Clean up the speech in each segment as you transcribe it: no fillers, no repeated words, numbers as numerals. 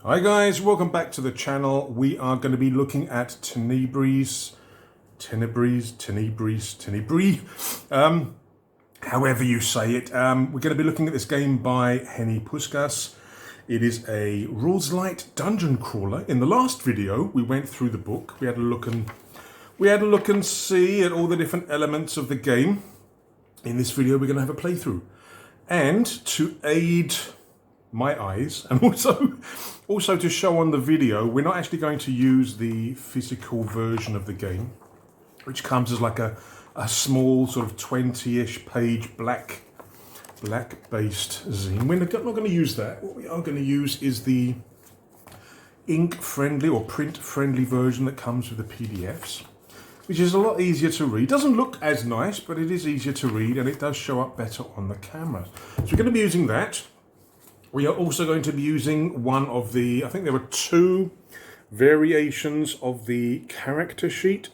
Hi guys, welcome back to the channel. We are going to be looking at Tenebris, however you say it. We're going to be looking at this game by Heni Puskas. It is a rules-lite dungeon crawler. In the last video, we went through the book. We had a look and see at all the different elements of the game. In this video, we're going to have a playthrough, and to aid my eyes, and also to show on the video, we're not actually going to use the physical version of the game, which comes as like a small sort of 20-ish page black based zine. We're not going to use that. What we are going to use is the ink friendly or print friendly version that comes with the PDFs, which is a lot easier to read. Doesn't look as nice, but it is easier to read and it does show up better on the camera. So we're going to be using that. We are also going to be using one of the, I think there were two variations of the character sheet.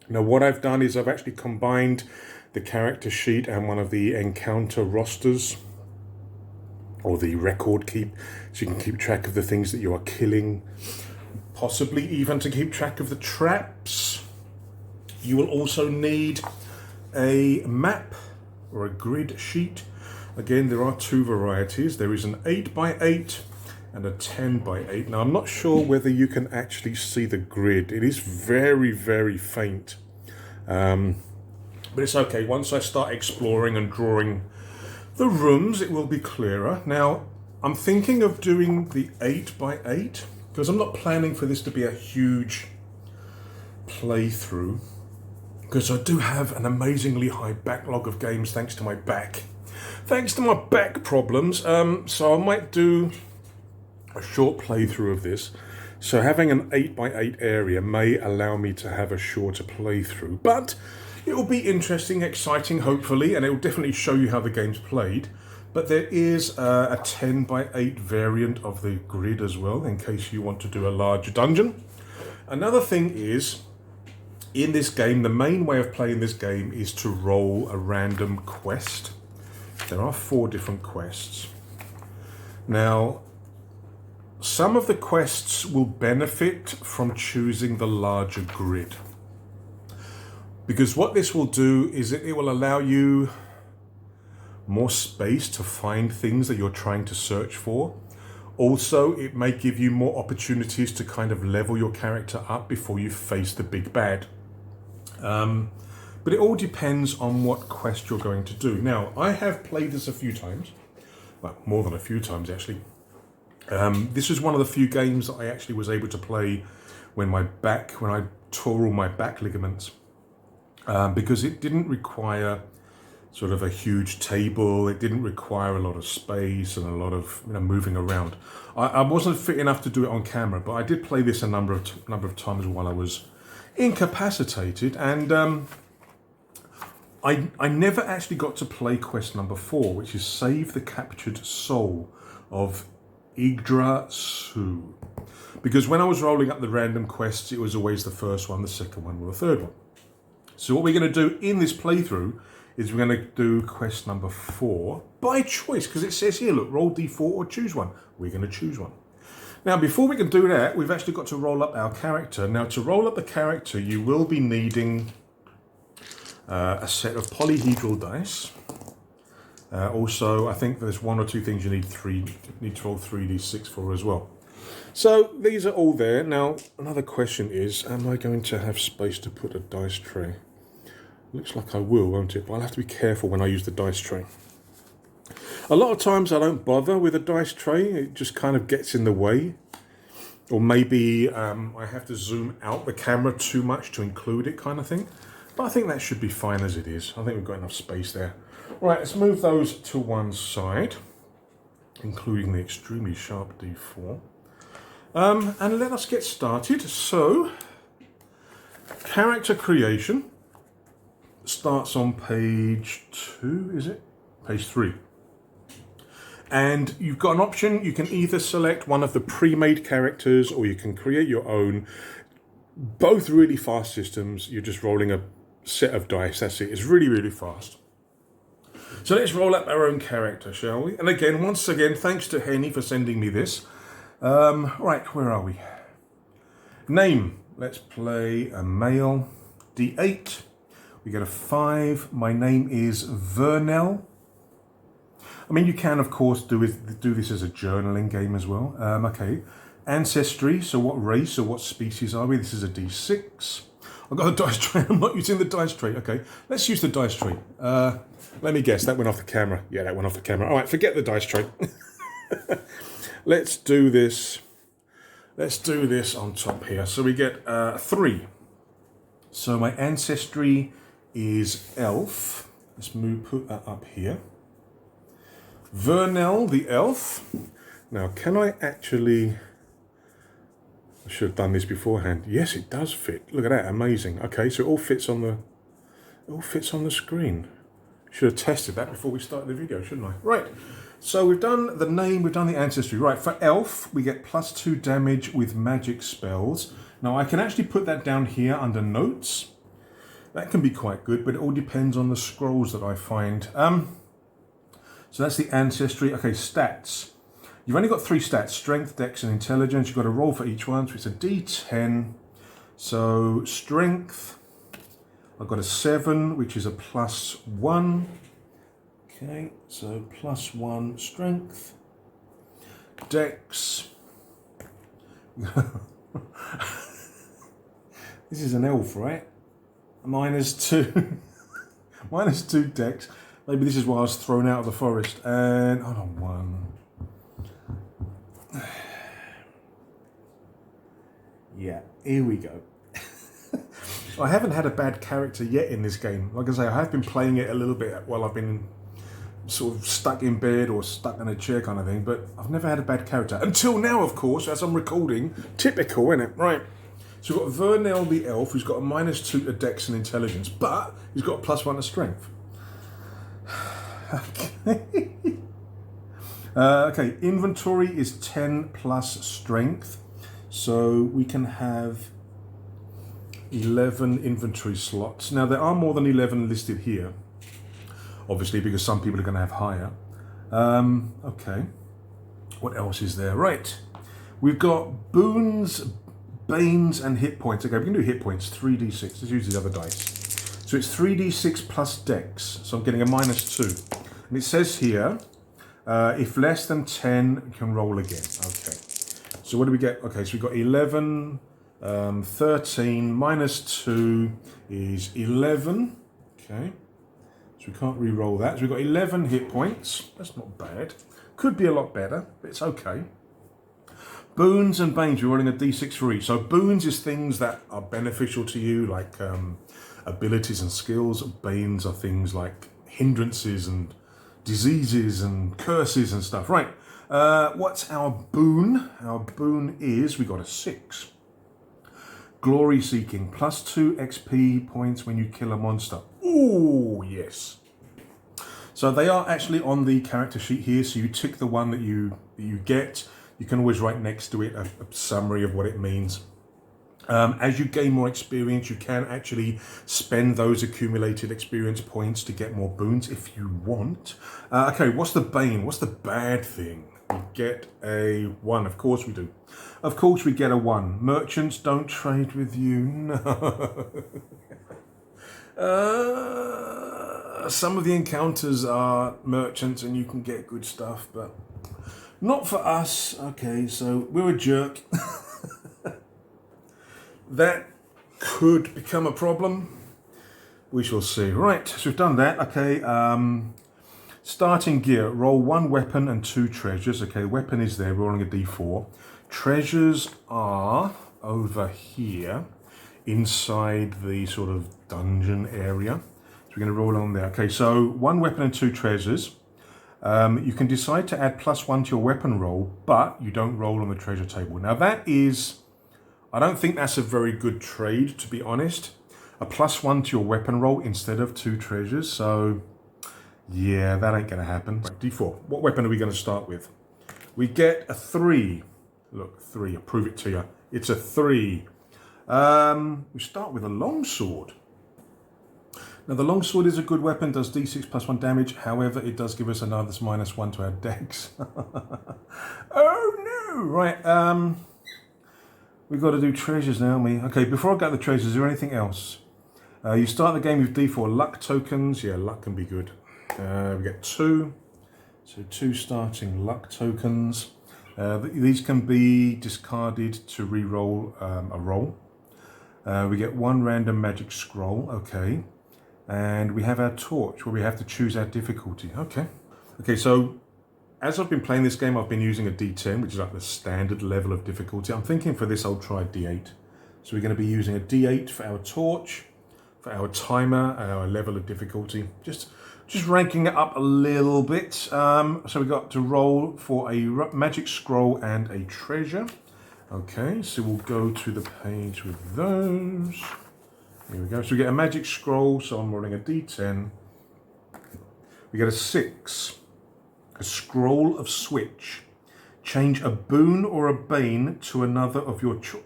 Now what I've done is I've actually combined the character sheet and one of the encounter rosters, or the record keep, so you can keep track of the things that you are killing, possibly even to keep track of the traps. You will also need a map or a grid sheet. Again, there are two varieties. There is an 8x8 and a 10x8. Now, I'm not sure whether you can actually see the grid. It is very, very faint. But it's okay. Once I start exploring and drawing the rooms, it will be clearer. Now, I'm thinking of doing the 8x8 because I'm not planning for this to be a huge playthrough, because I do have an amazingly high backlog of games thanks to my back. Thanks to my back problems, so I might do a short playthrough of this. So having an 8x8 area may allow me to have a shorter playthrough, but it will be interesting, exciting, hopefully, and it will definitely show you how the game's played. But there is a 10x8 variant of the grid as well, in case you want to do a larger dungeon. Another thing is, in this game, the main way of playing this game is to roll a random quest. There are 4 different quests. Now, some of the quests will benefit from choosing the larger grid, because what this will do is it will allow you more space to find things that you're trying to search for. Also, it may give you more opportunities to kind of level your character up before you face the big bad. But it all depends on what quest you're going to do. Now, I have played this a few times. Well, more than a few times, actually. This is one of the few games that I actually was able to play when I tore all my back ligaments. Because it didn't require sort of a huge table. It didn't require a lot of space and a lot of moving around. I wasn't fit enough to do it on camera, but I did play this a number of times while I was incapacitated, and I never actually got to play quest number 4, which is Save the Captured Soul of Yggdrasil. Because when I was rolling up the random quests, it was always the first one, the second one, or the third one. So what we're going to do in this playthrough is we're going to do quest number 4 by choice, because it says here, look, roll d4 or choose one. We're going to choose one. Now, before we can do that, we've actually got to roll up our character. Now, to roll up the character, you will be needing a set of polyhedral dice. Also, I think there's 1 or 2 things you need to roll 3d6 for as well. So these are all there. Now, another question is, am I going to have space to put a dice tray? Looks like I will, won't it? But I'll have to be careful when I use the dice tray. A lot of times I don't bother with a dice tray. It just kind of gets in the way. Or maybe I have to zoom out the camera too much to include it, kind of thing. But I think that should be fine as it is. I think we've got enough space there. Right, let's move those to one side, including the extremely sharp d4. And let us get started. So, character creation starts on page 2, is it? Page 3. And you've got an option. You can either select one of the pre-made characters or you can create your own. Both really fast systems. You're just rolling a set of dice. That's it. It's really, really fast. So let's roll up our own character, shall we? And again, once again, thanks to Heni for sending me this. Right, where are we? Name. Let's play a male. D8. We get a 5. My name is Vernell. I mean, you can, of course, do this as a journaling game as well. Okay. Ancestry. So what race or what species are we? This is a D6. I've got a dice tray. I'm not using the dice tray. Okay, let's use the dice tray. Let me guess. That went off the camera. Yeah, that went off the camera. All right, forget the dice tray. Let's do this. Let's do this on top here. So we get 3. So my ancestry is elf. Let's put that up here. Vernell, the elf. Now, can I actually... I should have done this beforehand. Yes, it does fit. Look at that, amazing. Okay, so it all fits on the screen. Should have tested that before we started the video, shouldn't I? Right, so we've done the name, we've done the ancestry. Right, for elf, we get +2 damage with magic spells. Now, I can actually put that down here under notes. That can be quite good, but it all depends on the scrolls that I find. So that's the ancestry. Okay, stats. You've only got 3 stats, strength, dex, and intelligence. You've got to roll for each one, so it's a D10. So strength, I've got a 7, which is a +1. Okay, so +1 strength. Dex. This is an elf, right? -2. -2 dex. Maybe this is why I was thrown out of the forest. And, hold on, 1. Yeah, here we go. I haven't had a bad character yet in this game. Like I say, I have been playing it a little bit while I've been sort of stuck in bed or stuck in a chair kind of thing, but I've never had a bad character. Until now, of course, as I'm recording. Typical, isn't it? Right. So we've got Vernell the elf, who's got a -2 to dex and intelligence, but he's got a +1 to strength. Okay. Okay, inventory is 10 plus strength. So we can have 11 inventory slots. Now there are more than 11 listed here, obviously, because some people are going to have higher. Okay, what else is there? Right, we've got boons, banes, and hit points. Okay, we can do hit points, 3d6. Let's use the other dice. So it's 3d6 plus dex. So I'm getting a -2. And it says here, if less than 10, you can roll again. Okay. So what do we get? Okay, so we've got 11, 13, -2 is 11. Okay, so we can't re-roll that. So we've got 11 hit points. That's not bad. Could be a lot better, but it's okay. Boons and banes, we're rolling a d6 for each. So boons is things that are beneficial to you, like abilities and skills. Banes are things like hindrances and diseases and curses and stuff. Right. What's our boon? Our boon is, we got a 6. Glory seeking, +2 XP points when you kill a monster. Ooh, yes. So they are actually on the character sheet here. So you tick the one that you get. You can always write next to it a summary of what it means. As you gain more experience, you can actually spend those accumulated experience points to get more boons if you want. Okay, what's the bane? What's the bad thing? We get a 1. Of course we do. Of course we get a 1. Merchants don't trade with you. No. Some of the encounters are merchants and you can get good stuff, but not for us. Okay, so we're a jerk. That could become a problem. We shall see. Right, so we've done that. Okay, starting gear. Roll 1 weapon and 2 treasures. Okay, weapon is there. We're rolling a d4. Treasures are over here, inside the sort of dungeon area. So we're going to roll on there. Okay, so 1 weapon and 2 treasures. You can decide to add +1 to your weapon roll, but you don't roll on the treasure table. Now that is... I don't think that's a very good trade, to be honest. A +1 to your weapon roll instead of 2 treasures. So, yeah, that ain't going to happen. Right, D4. What weapon are we going to start with? We get a 3. Look, 3. I'll prove it to you. It's a 3. We start with a longsword. Now, the longsword is a good weapon. Does D6 +1 damage. However, it does give us another -1 to our dex. Oh, no! Right, we've got to do treasures now, me. Okay, before I get the treasures, is there anything else? You start the game with D4 luck tokens. Yeah, luck can be good. We get 2. So 2 starting luck tokens. These can be discarded to re-roll a roll. We get 1 random magic scroll, okay. And we have our torch where we have to choose our difficulty, okay. Okay, so as I've been playing this game, I've been using a D10, which is like the standard level of difficulty. I'm thinking for this, I'll try D8. So we're going to be using a D8 for our torch, for our timer, and our level of difficulty. Just ranking it up a little bit. So we got to roll for a magic scroll and a treasure. Okay, so we'll go to the page with those. Here we go. So we get a magic scroll, so I'm rolling a D10. We get a 6. A scroll of switch. Change a boon or a bane to another of your choice.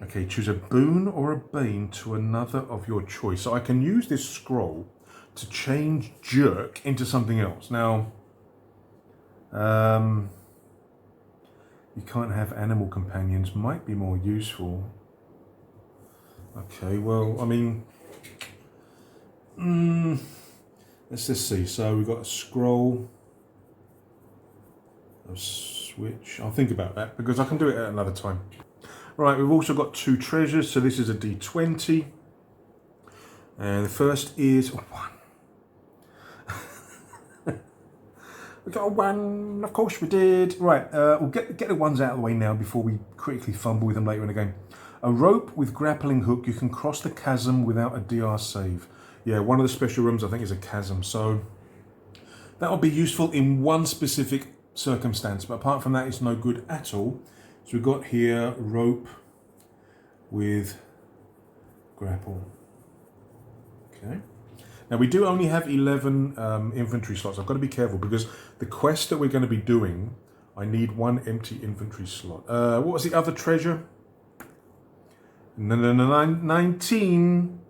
Okay, choose a boon or a bane to another of your choice. So I can use this scroll to change jerk into something else. Now, you can't have animal companions. Might be more useful. Okay, well, I mean, let's just see. So we've got a scroll, a switch. I'll think about that because I can do it at another time. Right, we've also got 2 treasures. So this is a D20. And the first is a 1. We got a 1, of course we did. Right, we'll get the ones out of the way now before we critically fumble with them later in the game. A rope with grappling hook. You can cross the chasm without a DR save. Yeah, one of the special rooms I think is a chasm. So that will be useful in one specific circumstance. But apart from that, it's no good at all. So we've got here rope with grapple. Okay. Now we do only have 11 inventory slots. I've got to be careful because the quest that we're going to be doing, I need 1 empty inventory slot. What was the other treasure? 19.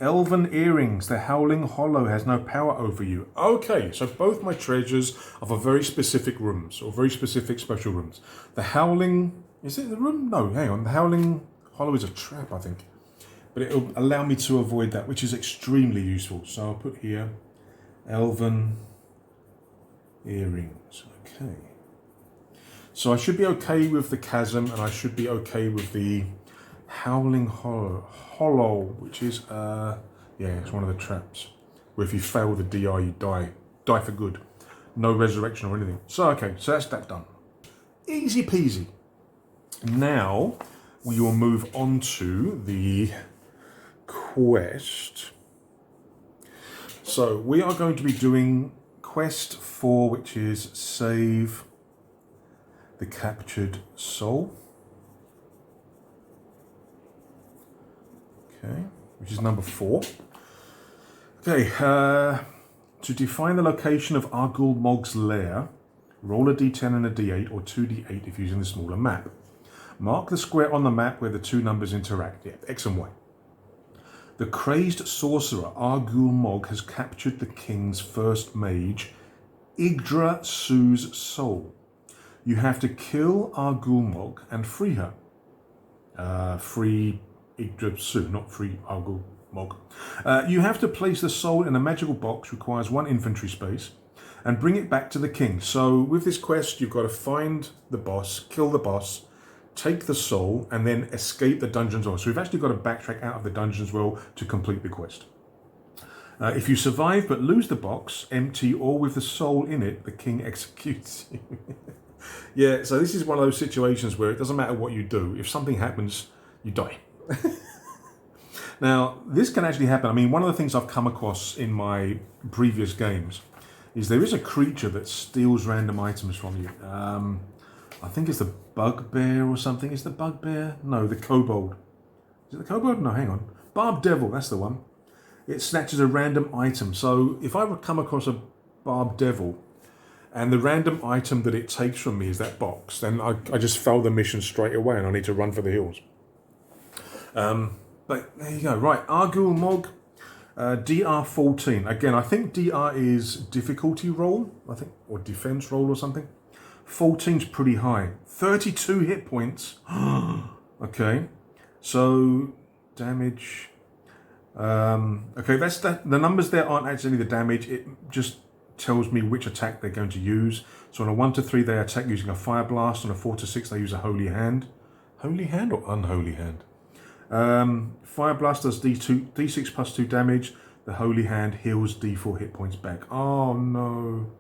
Elven earrings. The Howling Hollow has no power over you. Okay, so both my treasures are for very specific rooms or very specific special rooms. The Howling, is it the room? No, hang on. The Howling Hollow is a trap, I think. But it'll allow me to avoid that, which is extremely useful. So I'll put here Elven earrings. Okay. So I should be okay with the chasm and I should be okay with the Howling Hollow, which is, yeah, it's one of the traps. Where if you fail the DR, you die. Die for good. No resurrection or anything. So, okay, so that's that done. Easy peasy. Now, we will move on to the quest. So, we are going to be doing quest 4, which is save the captured soul. Okay, which is number 4. Okay, to define the location of Argul Mog's lair, roll a d10 and a d8 or 2d8 if using the smaller map. Mark the square on the map where the 2 numbers interact, yeah, X and Y. The crazed sorcerer Argul Mog has captured the king's first mage, Yggdrasu's soul. You have to kill Argul Mog and free her. Free Yggdrasu, not free Argul Mog. You have to place the soul in a magical box, requires 1 inventory space, and bring it back to the king. So with this quest, you've got to find the boss, kill the boss, take the soul, and then escape the dungeon's well. So we've actually got to backtrack out of the dungeon's well to complete the quest. If you survive but lose the box, empty or with the soul in it, the king executes you. Yeah, so this is one of those situations where it doesn't matter what you do. If something happens, you die. Now, this can actually happen. I mean, one of the things I've come across in my previous games is there is a creature that steals random items from you. I think it's the bugbear or something. Is the bugbear? No, the kobold. Is it the kobold? No, hang on. Barb devil, that's the one. It snatches a random item. So if I would come across a barb devil and the random item that it takes from me is that box, then I just fail the mission straight away and I need to run for the hills. But there you go. Right, Argul Mog, DR 14. Again, I think DR is difficulty roll, I think, or defense roll or something. 14's pretty high. 32 hit points. Okay, so damage. Okay, that's that. The numbers there aren't actually the damage. It just tells me which attack they're going to use. So on a 1 to 3, they attack using a fire blast. On a 4 to 6, they use a holy hand. Holy hand or unholy hand? Fire blast does D6 plus 2 damage. The holy hand heals D4 hit points back. Oh no.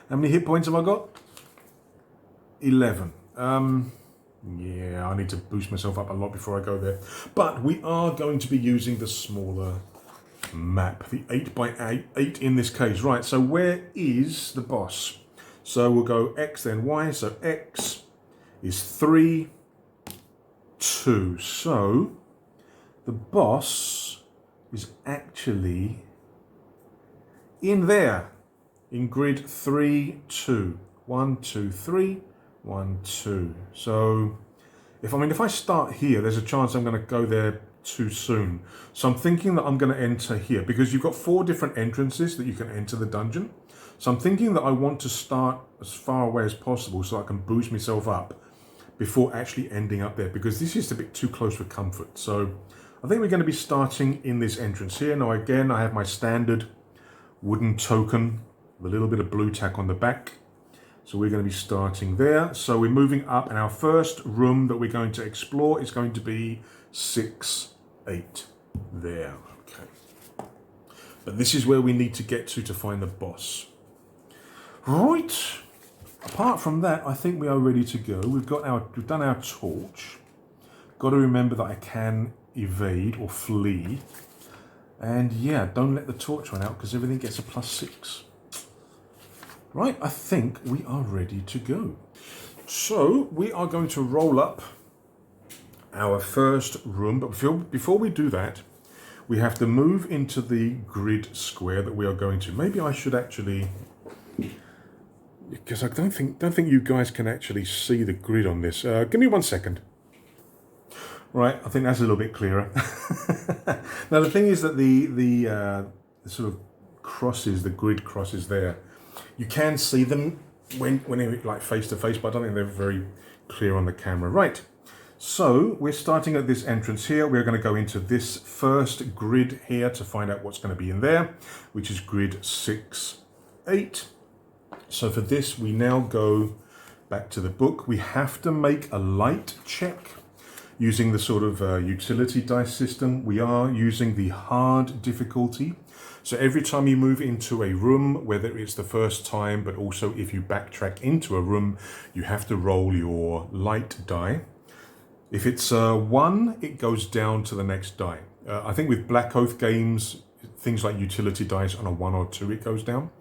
How many hit points have I got? 11. Yeah, I need to boost myself up a lot before I go there. But we are going to be using the smaller map, the 8x8 in this case. Right, so where is the boss? So we'll go X then Y. So X is 3, 2. So the boss is actually in there, in grid 3, 2. 1, 2, 3. 1, 2. So if I start here, there's a chance I'm going to go there too soon. So I'm thinking that I'm going to enter here because you've got 4 different entrances that you can enter the dungeon. So I'm thinking that I want to start as far away as possible so I can boost myself up before actually ending up there, because this is a bit too close for comfort. So I think we're going to be starting in this entrance here. Now again, I have my standard wooden token with a little bit of blue tack on the back. So we're going to be starting there. So we're moving up, and our first room that we're going to explore is going to be 6, 8 there. Okay. But this is where we need to get to find the boss. Right. Apart from that, I think we are ready to go. We've done our torch. Got to remember that I can evade or flee. And yeah, don't let the torch run out because everything gets a +6. Right, I think we are ready to go. So we are going to roll up our first room, but before we do that, we have to move into the grid square that we are going to. Maybe I should actually, because I don't think you guys can actually see the grid on this. Give me 1 second. Right, I think that's a little bit clearer. Now the thing is that the sort of crosses, the grid crosses there, you can see them when like face to face, but I don't think they're very clear on the camera. Right, so we're starting at this entrance here. We're going to go into this first grid here to find out what's going to be in there, which is grid 6, 8. So for this, we now go back to the book. We have to make a light check using the sort of utility dice system. We are using the hard difficulty. So every time you move into a room, whether it's the first time, but also if you backtrack into a room, you have to roll your light die. If it's 1, it goes down to the next die. I think with Black Oath games, things like utility dice on a 1 or 2, it goes down.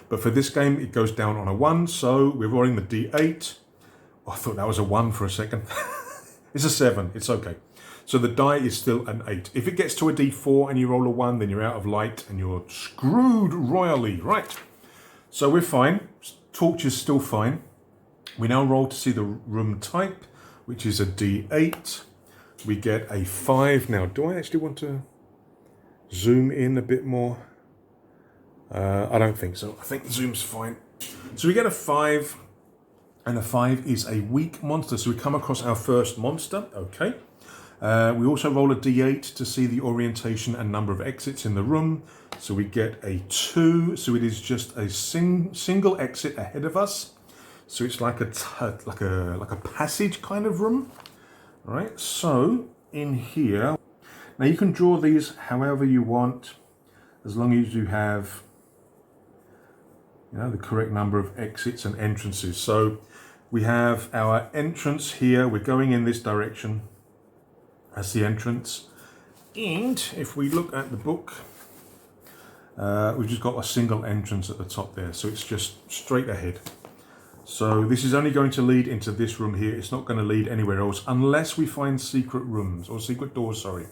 But for this game, it goes down on a 1. So we're rolling the D8. Oh, I thought that was a 1 for a second. It's a 7. It's okay. So the die is still an 8. If it gets to a D4 and you roll a 1, then you're out of light and you're screwed royally. Right. So we're fine. Torch is still fine. We now roll to see the room type, which is a D8. We get a 5. Now, do I actually want to zoom in a bit more? I don't think so. I think zoom's fine. So we get a 5, and a 5 is a weak monster. So we come across our first monster. Okay. We also roll a D8 to see the orientation and number of exits in the room. So we get a 2. So it is just a single exit ahead of us. So it's like a passage kind of room. All right. So in here, now you can draw these however you want, as long as you have, the correct number of exits and entrances. So we have our entrance here. We're going in this direction. That's the entrance. And if we look at the book, we've just got a single entrance at the top there. So it's just straight ahead. So this is only going to lead into this room here. It's not going to lead anywhere else unless we find secret rooms, or secret doors, sorry.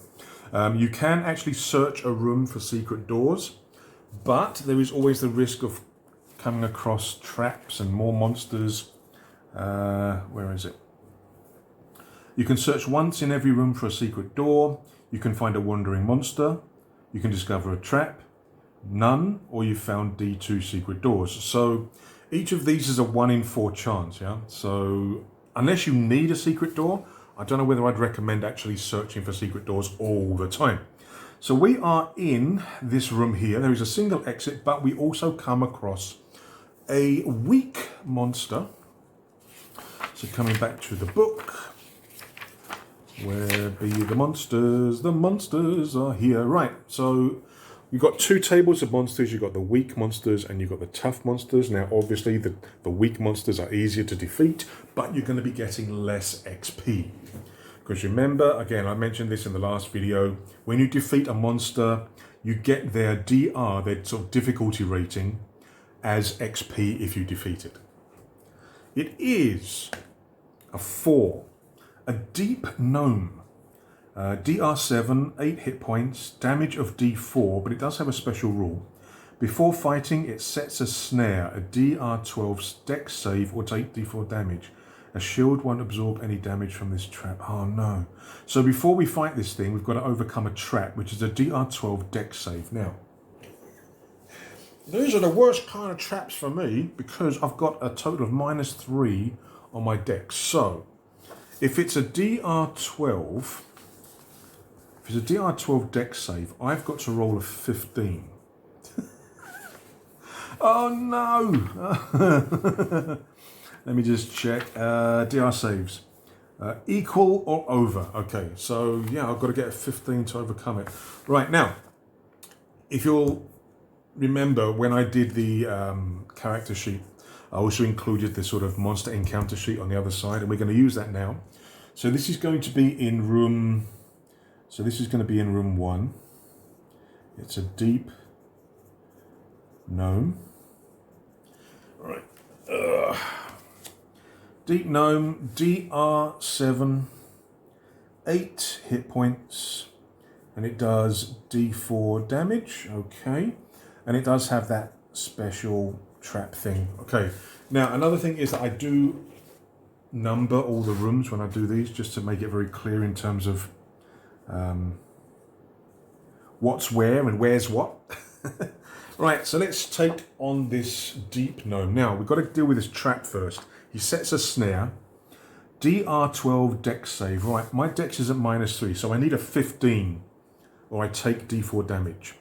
You can actually search a room for secret doors, but there is always the risk of coming across traps and more monsters. Where is it? You can search once in every room for a secret door. You can find a wandering monster. You can discover a trap. None, or you've found D2 secret doors. So Each of these is a 1 in 4 chance, yeah? So unless you need a secret door, I don't know whether I'd recommend actually searching for secret doors all the time. So we are in this room here. There is a single exit, but we also come across a weak monster. So coming back to the book, where be the monsters? The monsters are here. Right, so you've got 2 tables of monsters. You've got the weak monsters and you've got the tough monsters. Now, obviously, the weak monsters are easier to defeat, but you're going to be getting less XP. Because remember, again, I mentioned this in the last video, when you defeat a monster, you get their DR, their sort of difficulty rating, as XP if you defeat it. It is a 4. A deep gnome, DR7, 8 hit points, damage of D4, but it does have a special rule. Before fighting, it sets a snare, a DR12 dex save, or take D4 damage. A shield won't absorb any damage from this trap. Oh no. So before we fight this thing, we've got to overcome a trap, which is a DR12 dex save. Now, these are the worst kind of traps for me because I've got a total of -3 on my dex. So, if it's a DR12 dex save, I've got to roll a 15. Oh no! Let me just check. DR saves. Equal or over. Okay, so yeah, I've got to get a 15 to overcome it. Right, now, if you'll remember when I did the character sheet, I also included the sort of monster encounter sheet on the other side, and we're going to use that now. So this is going to be in room, so this is going to be in room 1. It's a deep gnome. All right. Deep gnome, DR7, 8 hit points, and it does D4 damage. Okay. And it does have that special trap thing. Okay. Now, another thing is that I do number all the rooms when I do these, just to make it very clear in terms of what's where and where's what. Right, so let's take on this deep gnome. Now, we've got to deal with this trap first. He sets a snare. DR12 dex save. Right, my dex is at -3, so I need a 15, or I take D4 damage.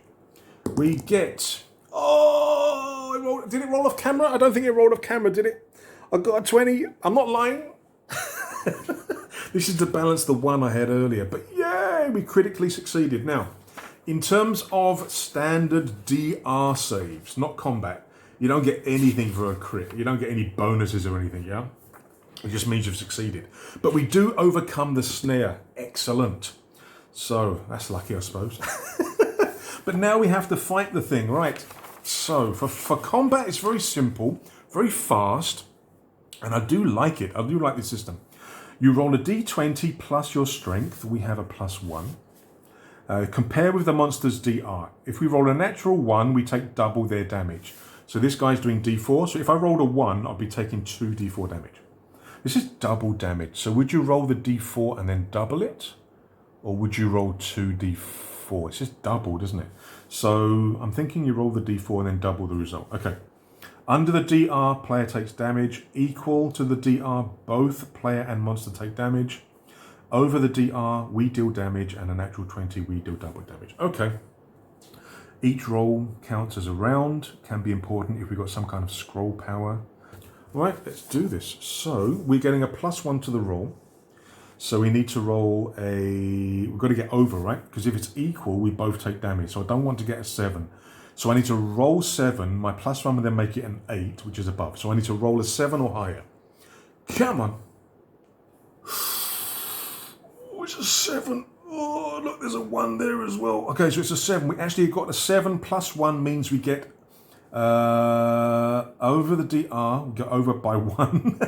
We get... Oh, did it roll off camera? I don't think it rolled off camera, did it? I got a 20. I'm not lying. This is to balance the 1 I had earlier. But yay, we critically succeeded. Now, in terms of standard DR saves, not combat, you don't get anything for a crit. You don't get any bonuses or anything, yeah? It just means you've succeeded. But we do overcome the snare. Excellent. So, that's lucky, I suppose. But now we have to fight the thing, right? So, for combat, it's very simple, very fast, and I do like it. I do like this system. You roll a d20 plus your strength. We have a +1. Compare with the monster's DR. If we roll a natural 1, we take double their damage. So this guy's doing D4. So if I rolled a 1, I'll be taking 2 D4 damage. This is double damage. So would you roll the D4 and then double it? Or would you roll 2 D4? It's just doubled, isn't it? So I'm thinking you roll the D4 and then double the result. Okay. Under the DR, player takes damage. Equal to the DR, both player and monster take damage. Over the DR, we deal damage, and a natural 20, we deal double damage. Okay. Each roll counts as a round. Can be important if we've got some kind of scroll power. Right, let's do this. So we're getting a +1 to the roll. So we need to roll we've got to get over, right? Because if it's equal, we both take damage. So I don't want to get a 7. So I need to roll 7. My +1 will then make it an 8, which is above. So I need to roll a 7 or higher. Come on. Oh, it's a 7. Oh, look, there's a 1 there as well. Okay, so it's a 7. We actually got a 7 + 1 means we get over the DR. We go over by 1.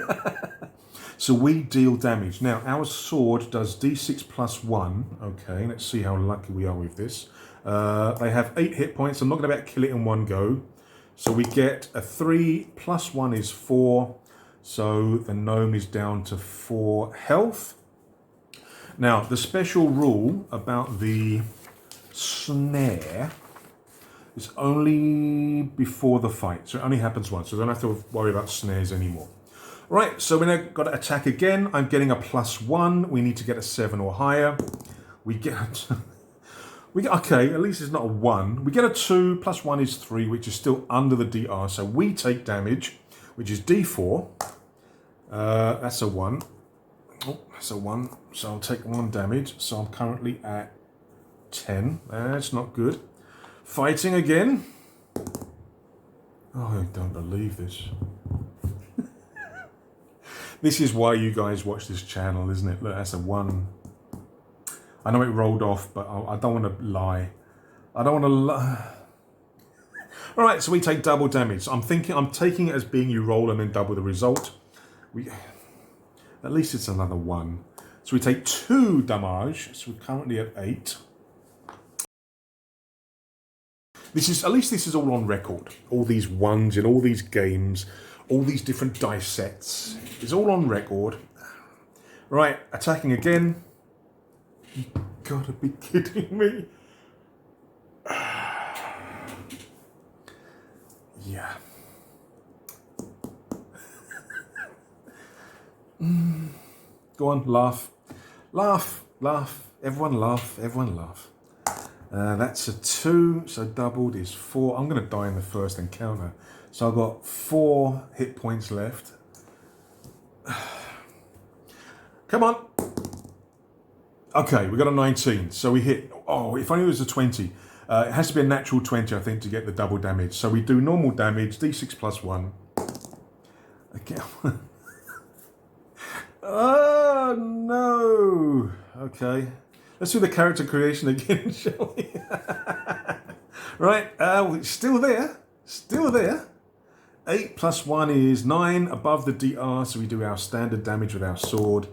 So we deal damage. Now, our sword does D6 + 1. Okay, let's see how lucky we are with this. They have 8 hit points. I'm not going to be able to kill it in one go. So we get a 3 + 1 is 4. So the gnome is down to 4 health. Now, the special rule about the snare It's only before the fight, so it only happens once, so I don't have to worry about snares anymore. Right, so we're now got to attack again. I'm getting a +1. We need to get a 7 or higher. We get, okay, at least it's not a 1. We get a 2, +1 is 3, which is still under the DR, so we take damage, which is D4. That's a 1. Oh, that's a 1, so I'll take 1 damage. So I'm currently at 10. That's not good. Fighting again. Oh, I don't believe this. This is why you guys watch this channel, isn't it? Look, that's a 1. I know it rolled off, but I don't want to lie. I don't want to lie. All right, so we take double damage. I'm taking it as being you roll and then double the result. At least it's another 1. So we take 2 damage. So we're currently at 8. At least this is all on record. All these 1s in all these games, all these different dice sets. It's all on record. Right, attacking again. You gotta be kidding me. Yeah. Go on, laugh. Laugh, laugh. Everyone laugh, everyone laugh. That's a 2, so doubled is 4. I'm going to die in the first encounter. So I've got 4 hit points left. Come on. Okay, we got a 19. So we hit, oh, if only it was a 20. It has to be a natural 20, I think, to get the double damage. So we do normal damage, D6 +1. Okay. Oh, no. Okay. Let's do the character creation again, shall we? Right, it's still there. Still there. 8 +1 is 9, above the DR, so we do our standard damage with our sword.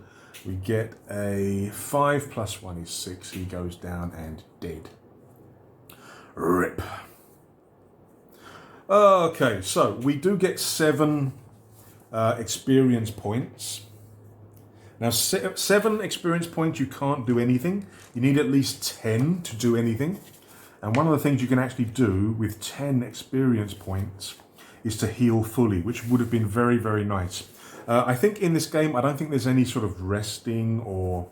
We get a 5 +1 is 6. He goes down and dead. Rip. Okay, so we do get 7 experience points. Now, 7 experience points, you can't do anything. You need at least 10 to do anything. And one of the things you can actually do with 10 experience points is to heal fully, which would have been very, very nice. I think in this game, I don't think there's any sort of resting or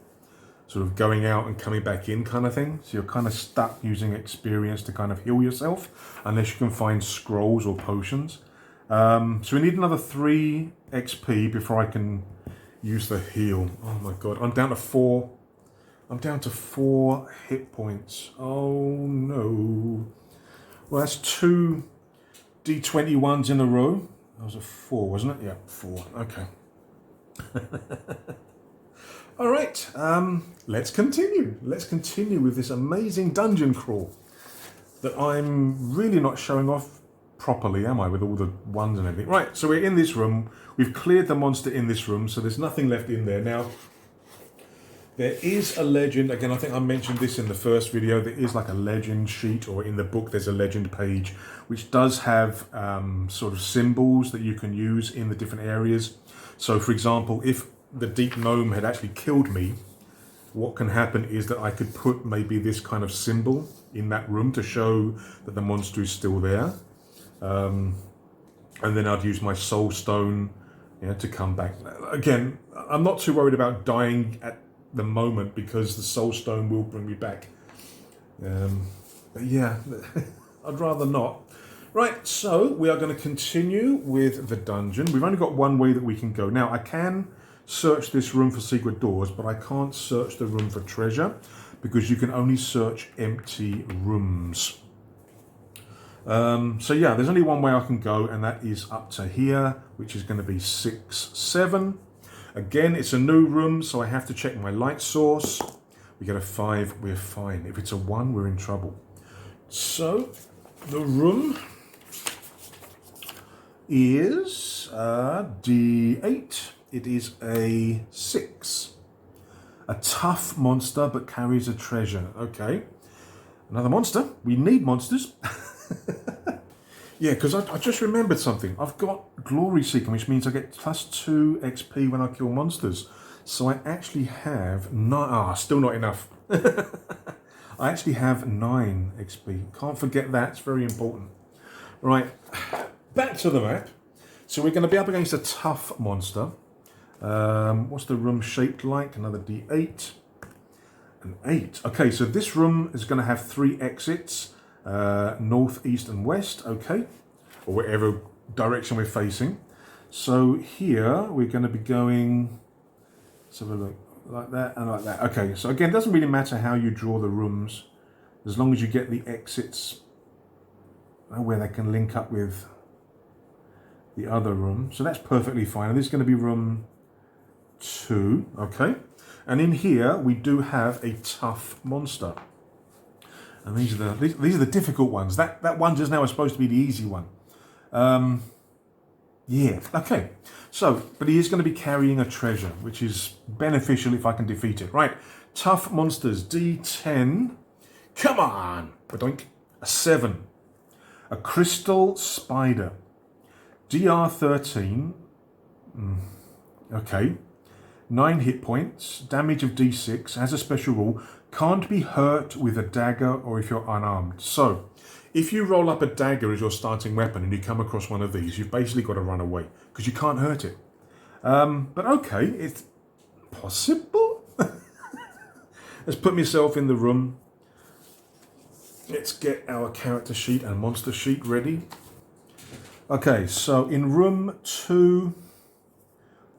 sort of going out and coming back in kind of thing. So you're kind of stuck using experience to kind of heal yourself, unless you can find scrolls or potions. So we need another 3 XP before I can use the heal. Oh my god, I'm down to 4. I'm down to 4 hit points. Oh no. Well, that's 2 D21s in a row. That was a 4, wasn't it? Yeah, 4. Okay. All right. Let's continue. Let's continue with this amazing dungeon crawl that I'm really not showing off properly, am I, with all the 1s and everything? Right, so we're in this room. We've cleared the monster in this room, so there's nothing left in there. Now, there is a legend. Again, I think I mentioned this in the first video. There is like a legend sheet, or in the book there's a legend page, which does have sort of symbols that you can use in the different areas. So, for example, if the deep gnome had actually killed me, what can happen is that I could put maybe this kind of symbol in that room to show that the monster is still there. And then I'd use my soul stone, to come back. Again, I'm not too worried about dying at the moment because the soul stone will bring me back. But yeah, I'd rather not. Right, so we are going to continue with the dungeon. We've only got one way that we can go. Now, I can search this room for secret doors, but I can't search the room for treasure because you can only search empty rooms. So yeah, there's only one way I can go, and that is up to here, which is going to be 6, 7. Again, it's a new room, so I have to check my light source. We get a 5, we're fine. If it's a 1, we're in trouble. So the room is D8. It is a 6. A tough monster, but carries a treasure. Okay. Another monster. We need monsters. Yeah, because I just remembered something. I've got Glory Seeking, which means I get +2 XP when I kill monsters. So I actually have still not enough. I actually have 9 XP. Can't forget that. It's very important. Right, back to the map. So we're going to be up against a tough monster. What's the room shaped like? Another D8. An 8. Okay, so this room is going to have 3 exits. North, east and west. Okay. Or whatever direction we're facing. So here we're going to be going, let's have a look, like that and like that. Okay, so again, it doesn't really matter how you draw the rooms, as long as you get the exits where they can link up with the other room. So that's perfectly fine. And this is going to be room 2, okay? And in here we do have a tough monster. And these are the difficult ones. That one just now is supposed to be the easy one. Yeah, okay. So, but he is going to be carrying a treasure, which is beneficial if I can defeat it. Right, tough monsters, D10. Come on! Badoink. A 7. A crystal spider. DR13. Okay. 9 hit points. Damage of D6. Has a special rule. Can't be hurt with a dagger or if you're unarmed. So, if you roll up a dagger as your starting weapon and you come across one of these, you've basically got to run away because you can't hurt it. But okay, it's possible. Let's put myself in the room. Let's get our character sheet and monster sheet ready. Okay, so in room 2,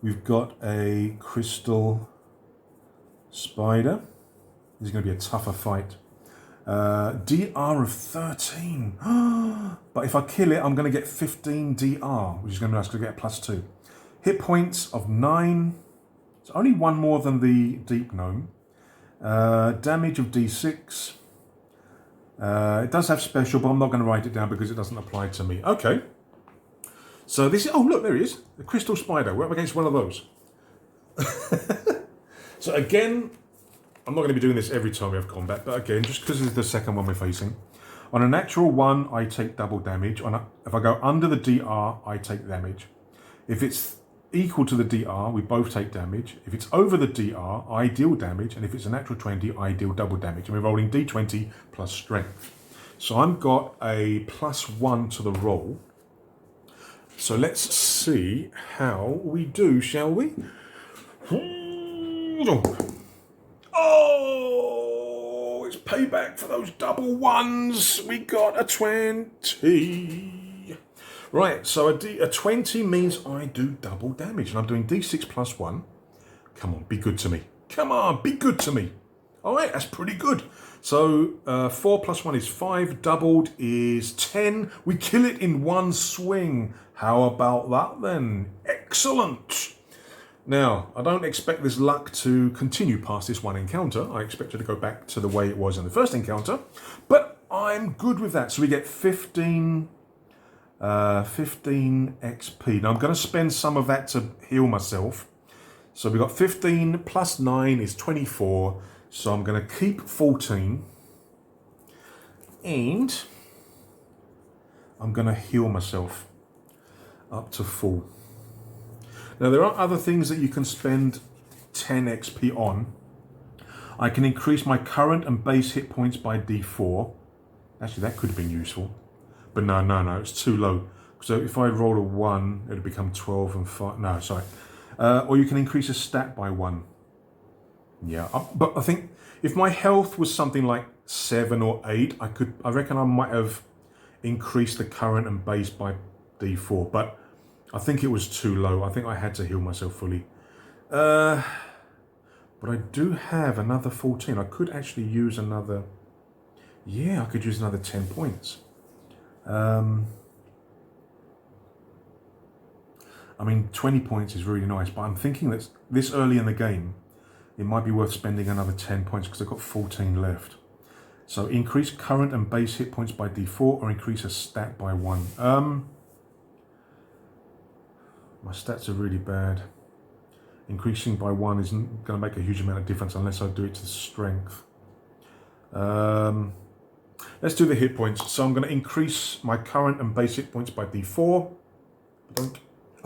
we've got a crystal spider. This is going to be a tougher fight. DR of 13. But if I kill it, I'm going to get 15 DR, which is going to be nice because I get a +2. Hit points of 9. It's only 1 more than the deep gnome. Damage of D6. It does have special, but I'm not going to write it down because it doesn't apply to me. Okay. So this is, oh look, there he is. The crystal spider. We're up against one of those. So again, I'm not going to be doing this every time we have combat, but again, just because it's the second one we're facing. On a natural 1, I take double damage. If I go under the DR, I take damage. If it's equal to the DR, we both take damage. If it's over the DR, I deal damage. And if it's a natural 20, I deal double damage. And we're rolling D20 plus strength. So I've got a +1 to the roll. So let's see how we do, shall we? Oh, it's payback for those double ones. We got a 20. Right, so a 20 means I do double damage. And I'm doing D6 plus 1. Come on, be good to me. Come on, be good to me. All right, that's pretty good. So 4 plus 1 is 5. Doubled is 10. We kill it in one swing. How about that then? Excellent. Now, I don't expect this luck to continue past this one encounter. I expect it to go back to the way it was in the first encounter. But I'm good with that. So we get 15 XP. Now, I'm going to spend some of that to heal myself. So we've got 15 plus 9 is 24. So I'm going to keep 14. And I'm going to heal myself up to full. Now, there are other things that you can spend 10 XP on. I can increase my current and base hit points by D4. Actually, that could have been useful. But no, it's too low. So if I roll a 1, it'll become 12 and 5. No, sorry. Or you can increase a stat by 1. Yeah, but I think if my health was something like 7 or 8, I reckon I might have increased the current and base by D4. But I think it was too low. I think I had to heal myself fully. But I do have another 14. I could actually use another... Yeah, I could use another 10 points. I mean, 20 points is really nice, but I'm thinking that this early in the game, it might be worth spending another 10 points because I've got 14 left. So increase current and base hit points by D4 or increase a stat by 1. My stats are really bad. Increasing by 1 isn't going to make a huge amount of difference unless I do it to strength. Let's do the hit points. So I'm going to increase my current and base hit points by D4.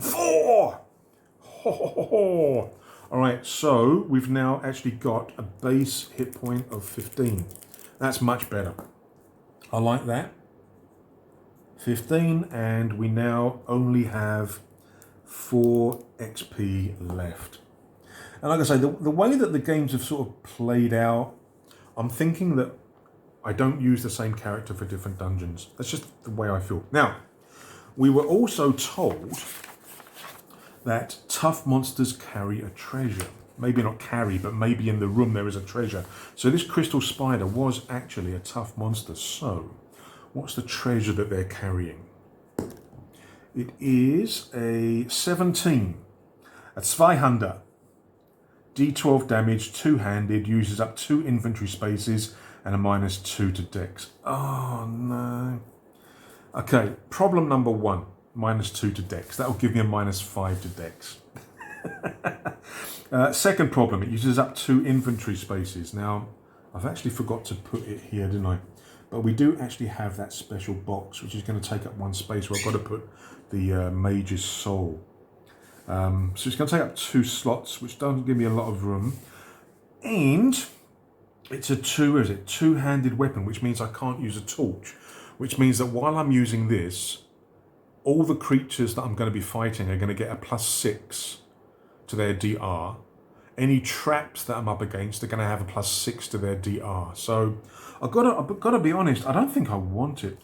4! Ho, ho, ho, ho. All right, so we've now actually got a base hit point of 15. That's much better. I like that. 15, and we now only have 4 XP left. And like I say, the way that the games have sort of played out, I'm thinking that I don't use the same character for different dungeons. That's just the way I feel. Now, we were also told that tough monsters carry a treasure. Maybe not carry, but maybe in the room there is a treasure. So this crystal spider was actually a tough monster. So, what's the treasure that they're carrying? It is a 17. A 200. D12 damage, two-handed, uses up 2 inventory spaces and a -2 to dex. Oh no. Okay, problem number 1, -2 to dex. That will give me a -5 to dex. Second problem, it uses up 2 inventory spaces. Now, I've actually forgot to put it here, didn't I? But we do actually have that special box, which is going to take up 1 space where I've got to put the Mage's Soul. So it's going to take up 2 slots, which doesn't give me a lot of room. And it's a two-handed weapon, which means I can't use a torch. Which means that while I'm using this, all the creatures that I'm going to be fighting are going to get a +6 to their DR. Any traps that I'm up against are going to have a +6 to their DR. So I've got to be honest, I don't think I want it.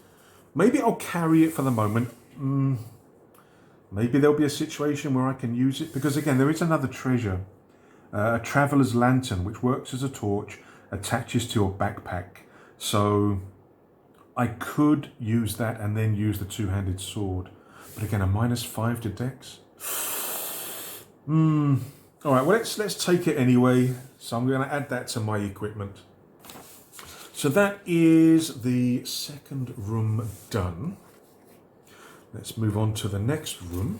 Maybe I'll carry it for the moment. Maybe there'll be a situation where I can use it, because again, there is another treasure. A traveler's lantern, which works as a torch, attaches to your backpack. So I could use that and then use the two-handed sword. But again, a -5 to dex. All right, well, let's take it anyway. So I'm going to add that to my equipment. So that is the second room done. Let's move on to the next room.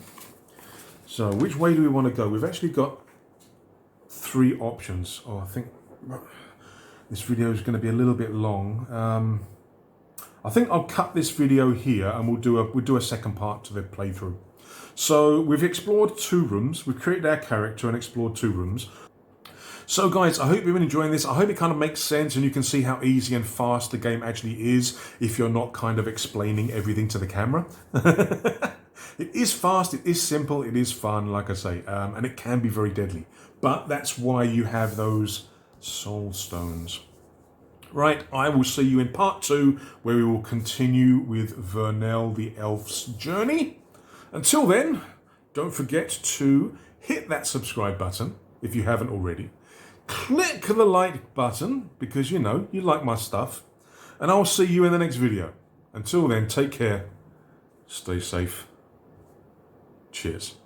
So which way do we want to go? We've actually got 3 options. Oh, I think this video is going to be a little bit long. I think I'll cut this video here and we'll do a second part to the playthrough. So we've explored 2 rooms. We've created our character and explored 2 rooms. So guys, I hope you've been enjoying this. I hope it kind of makes sense and you can see how easy and fast the game actually is if you're not kind of explaining everything to the camera. It is fast, it is simple, it is fun, like I say, and it can be very deadly. But that's why you have those soul stones. Right, I will see you in part 2, where we will continue with Vernell the Elf's journey. Until then, don't forget to hit that subscribe button if you haven't already. Click the like button because you know you like my stuff. And I'll see you in the next video. Until then, take care, stay safe. Cheers.